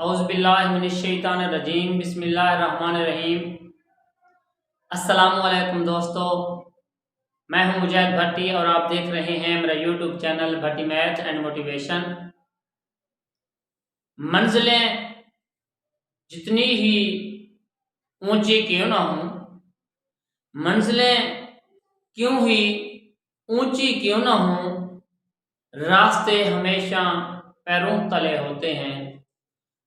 اعوذ باللہ من الشیطان الرجیم، بسم اللہ الرحمن الرحیم۔ السلام علیکم دوستو، میں ہوں مجاہد بھٹی اور آپ دیکھ رہے ہیں میرا YouTube channel Bhatti math and motivation. منزلیں جتنی ہی اونچی کیوں نہ ہوں، منزلیں کیوں ہی اونچی کیوں نہ ہوں، راستے ہمیشہ پیروں تلے ہوتے ہیں،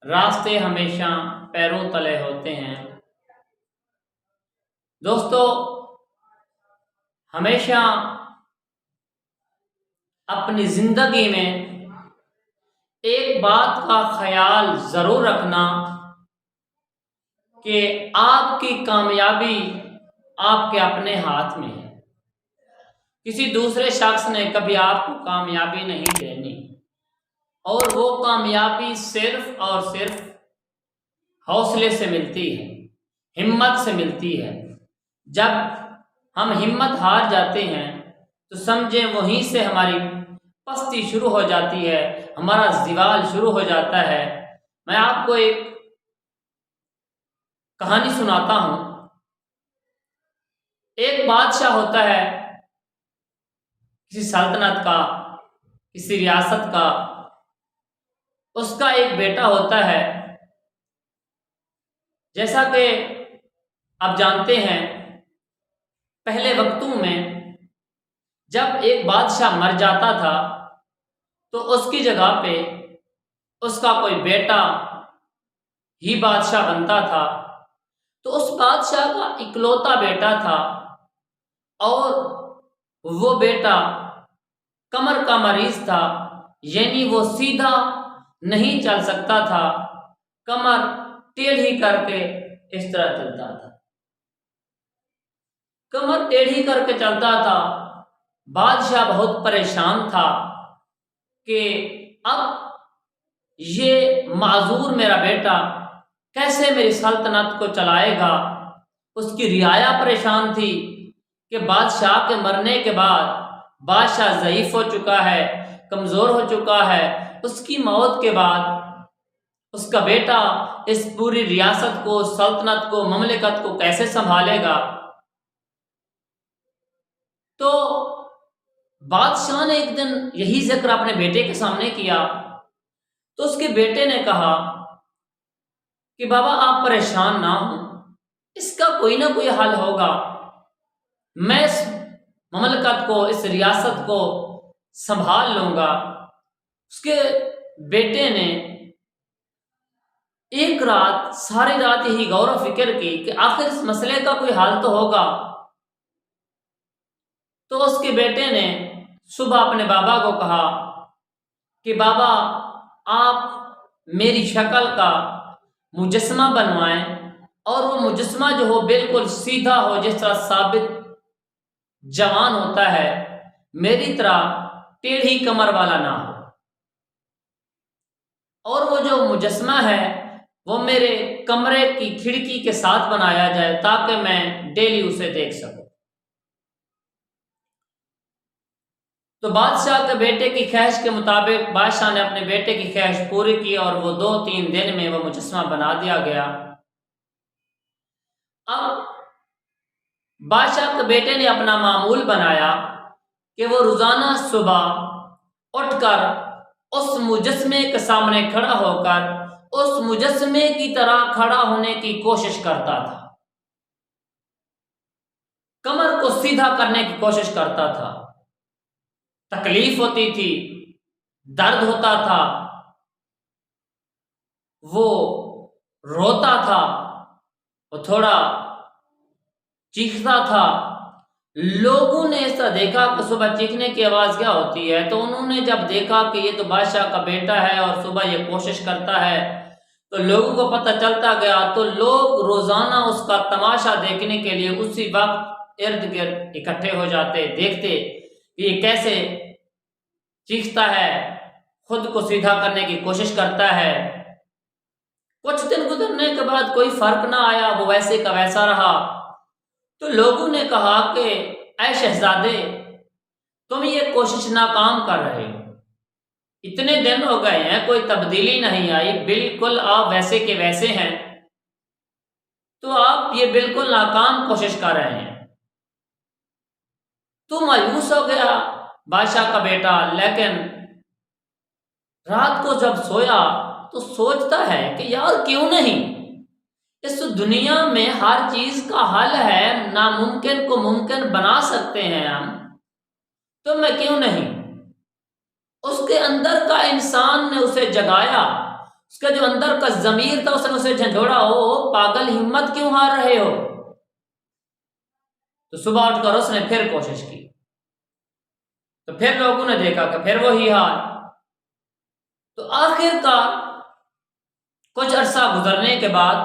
راستے ہمیشہ پیروں تلے ہوتے ہیں۔ دوستو، ہمیشہ اپنی زندگی میں ایک بات کا خیال ضرور رکھنا کہ آپ کی کامیابی آپ کے اپنے ہاتھ میں ہے۔ کسی دوسرے شخص نے کبھی آپ کو کامیابی نہیں دینی، اور وہ کامیابی صرف اور صرف حوصلے سے ملتی ہے، ہمت سے ملتی ہے۔ جب ہم ہمت ہار جاتے ہیں تو سمجھیں وہیں سے ہماری پستی شروع ہو جاتی ہے، ہمارا زوال شروع ہو جاتا ہے۔ میں آپ کو ایک کہانی سناتا ہوں۔ ایک بادشاہ ہوتا ہے، کسی سلطنت کا، کسی ریاست کا۔ اس کا ایک بیٹا ہوتا ہے۔ جیسا کہ آپ جانتے ہیں، پہلے وقتوں میں جب ایک بادشاہ مر جاتا تھا تو اس کی جگہ پہ اس کا کوئی بیٹا ہی بادشاہ بنتا تھا۔ تو اس بادشاہ کا اکلوتا بیٹا تھا، اور وہ بیٹا کمر کا مریض تھا، یعنی وہ سیدھا نہیں چل سکتا تھا، کمر ٹیڑھی کر کے اس طرح چلتا تھا، کمر ٹیڑھی کر کے چلتا تھا۔ بادشاہ بہت پریشان تھا کہ اب یہ معذور میرا بیٹا کیسے میری سلطنت کو چلائے گا۔ اس کی رعایا پریشان تھی کہ بادشاہ کے مرنے کے بعد بادشاہ ضعیف ہو چکا ہے، کمزور ہو چکا ہے۔ اس کی موت کے بعد اس کا بیٹا اس پوری ریاست کو، سلطنت کو، مملکت کو کیسے سنبھالے گا۔ تو بادشاہ نے ایک دن یہی ذکر اپنے بیٹے کے سامنے کیا، تو اس کے بیٹے نے کہا کہ بابا آپ پریشان نہ ہوں، اس کا کوئی نہ کوئی حل ہوگا، میں اس مملکت کو، اس ریاست کو سنبھال لوں گا۔ اس کے بیٹے نے ایک رات، ساری رات یہی غور و فکر کی کہ آخر اس مسئلے کا کوئی حل تو ہوگا۔ تو اس کے بیٹے نے صبح اپنے بابا کو کہا کہ بابا آپ میری شکل کا مجسمہ بنوائیں، اور وہ مجسمہ جو ہو بالکل سیدھا ہو، جس طرح ثابت جوان ہوتا ہے، میری طرح ٹیڑھی کمر والا نہ ہو، اور وہ جو مجسمہ ہے وہ میرے کمرے کی کھڑکی کے ساتھ بنایا جائے تاکہ میں ڈیلی اسے دیکھ سکوں۔ تو بادشاہ کے بیٹے کی خواہش کے مطابق بادشاہ نے اپنے بیٹے کی خواہش پوری کی، اور وہ 2-3 دن میں وہ مجسمہ بنا دیا گیا۔ اب بادشاہ کے بیٹے نے اپنا معمول بنایا کہ وہ روزانہ صبح اٹھ کر اس مجسمے کے سامنے کھڑا ہو کر اس مجسمے کی طرح کھڑا ہونے کی کوشش کرتا تھا، کمر کو سیدھا کرنے کی کوشش کرتا تھا۔ تکلیف ہوتی تھی، درد ہوتا تھا، وہ روتا تھا، وہ تھوڑا چیختا تھا۔ لوگوں نے اس طرح دیکھا کہ صبح چیخنے کی آواز کیا ہوتی ہے، تو انہوں نے جب دیکھا کہ یہ تو بادشاہ کا بیٹا ہے اور صبح یہ کوشش کرتا ہے، تو لوگوں کو پتہ چلتا گیا۔ تو لوگ روزانہ اس کا تماشا دیکھنے کے لیے اسی وقت ارد گرد اکٹھے ہو جاتے، دیکھتے کہ یہ کیسے چیختا ہے، خود کو سیدھا کرنے کی کوشش کرتا ہے۔ کچھ دن گزرنے کے بعد کوئی فرق نہ آیا، وہ ویسے کا ویسا رہا۔ تو لوگوں نے کہا کہ اے شہزادے، تم یہ کوشش ناکام کر رہے ہو، اتنے دن ہو گئے ہیں کوئی تبدیلی نہیں آئی، بالکل آپ ویسے کے ویسے ہیں، تو آپ یہ بالکل ناکام کوشش کر رہے ہیں۔ تو مایوس ہو گیا بادشاہ کا بیٹا، لیکن رات کو جب سویا تو سوچتا ہے کہ یار کیوں نہیں، اس دنیا میں ہر چیز کا حل ہے، ناممکن کو ممکن بنا سکتے ہیں ہم، تو میں کیوں نہیں۔ اس کے اندر کا انسان نے اسے جگایا، اس کا جو اندر کا ضمیر تھا اس نے اسے جھنجھوڑا، ہو پاگل، ہمت کیوں ہار رہے ہو۔ تو صبح اٹھ کر اس نے پھر کوشش کی، تو پھر لوگوں نے دیکھا کہ پھر وہی حال۔ تو آخر کار کچھ عرصہ گزرنے کے بعد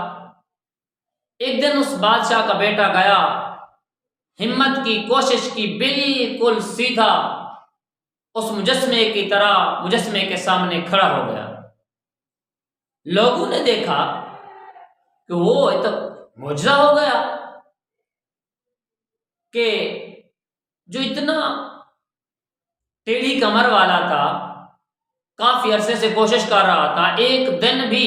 ایک دن اس بادشاہ کا بیٹا گیا، ہمت کی، کوشش کی، بالکل سیدھا اس مجسمے کی طرح مجسمے کے سامنے کھڑا ہو گیا۔ لوگوں نے دیکھا کہ وہ تو معجزہ ہو گیا کہ جو اتنا ٹیڑھی کمر والا تھا، کافی عرصے سے کوشش کر رہا تھا، ایک دن بھی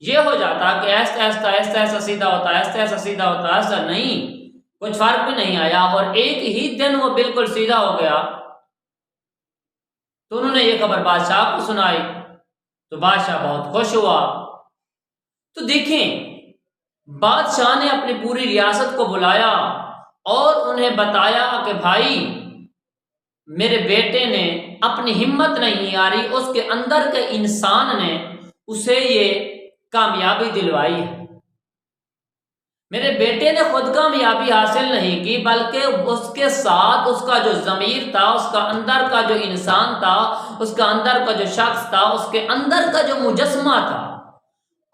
یہ ہو جاتا کہ ایسا ایسا ایسا ایسا سیدھا ہوتا، ایسا ایسا سیدھا ہوتا، ایسا نہیں، کچھ فرق بھی نہیں آیا، اور ایک ہی دن وہ بالکل سیدھا ہو گیا۔ تو انہوں نے یہ خبر بادشاہ کو سنائی، تو بادشاہ بہت خوش ہوا۔ تو دیکھیں، بادشاہ نے اپنی پوری ریاست کو بلایا اور انہیں بتایا کہ بھائی، میرے بیٹے نے اپنی ہمت نہیں ہاری، اس کے اندر کے انسان نے اسے یہ کامیابی دلوائی ہے۔ میرے بیٹے نے خود کامیابی حاصل نہیں کی، بلکہ اس کے ساتھ اس کا جو ضمیر تھا، اس کا اندر کا جو انسان تھا، اس کا اندر کا جو شخص تھا، اس کے اندر کا جو مجسمہ تھا،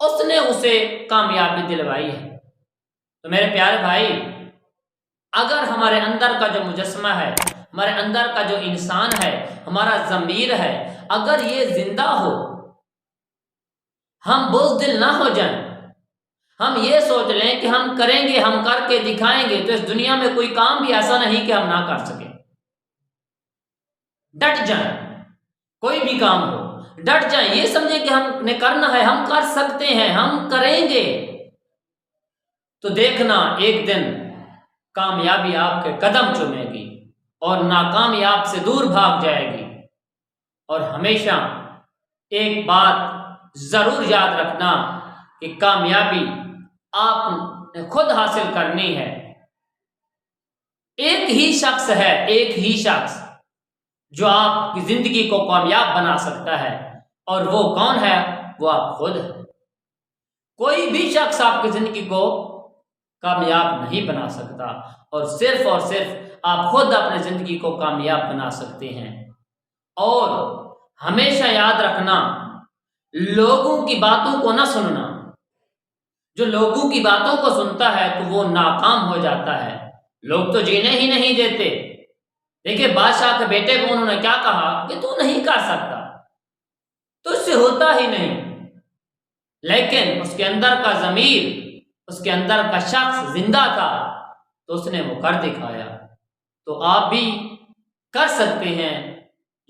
اس نے اسے کامیابی دلوائی ہے۔ تو میرے پیارے بھائی، اگر ہمارے اندر کا جو مجسمہ ہے، ہمارے اندر کا جو انسان ہے، ہمارا ضمیر ہے، اگر یہ زندہ ہو، ہم بزدل نہ ہو جائیں، ہم یہ سوچ لیں کہ ہم کریں گے، ہم کر کے دکھائیں گے، تو اس دنیا میں کوئی کام بھی ایسا نہیں کہ ہم نہ کر سکیں۔ ڈٹ جائیں، کوئی بھی کام ہو ڈٹ جائیں، یہ سمجھیں کہ ہم نے کرنا ہے، ہم کر سکتے ہیں، ہم کریں گے، تو دیکھنا ایک دن کامیابی آپ کے قدم چومے گی اور ناکامیاب سے دور بھاگ جائے گی۔ اور ہمیشہ ایک بات ضرور یاد رکھنا کہ کامیابی آپ نے خود حاصل کرنی ہے۔ ایک ہی شخص ہے، ایک ہی شخص جو آپ کی زندگی کو کامیاب بنا سکتا ہے، اور وہ کون ہے؟ وہ آپ خود ہے۔ کوئی بھی شخص آپ کی زندگی کو کامیاب نہیں بنا سکتا، اور صرف آپ خود اپنی زندگی کو کامیاب بنا سکتے ہیں۔ اور ہمیشہ یاد رکھنا، لوگوں کی باتوں کو نہ سننا۔ جو لوگوں کی باتوں کو سنتا ہے تو وہ ناکام ہو جاتا ہے، لوگ تو جینے ہی نہیں دیتے۔ دیکھیں، بادشاہ کے بیٹے کو انہوں نے کیا کہا کہ تو نہیں کر سکتا، تو اس سے ہوتا ہی نہیں، لیکن اس کے اندر کا ضمیر، اس کے اندر کا شخص زندہ تھا، تو اس نے وہ کر دکھایا۔ تو آپ بھی کر سکتے ہیں،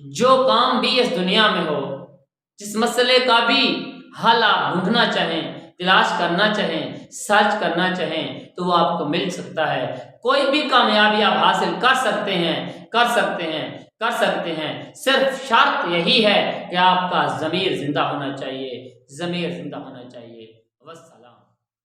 جو کام بھی اس دنیا میں ہو، جس مسئلے کا بھی حل آپ ڈھونڈنا چاہیں، تلاش کرنا چاہیں، سرچ کرنا چاہیں، تو وہ آپ کو مل سکتا ہے۔ کوئی بھی کامیابی آپ حاصل کر سکتے ہیں، کر سکتے ہیں، کر سکتے ہیں، صرف شرط یہی ہے کہ آپ کا ضمیر زندہ ہونا چاہیے، ضمیر زندہ ہونا چاہیے۔ والسلام۔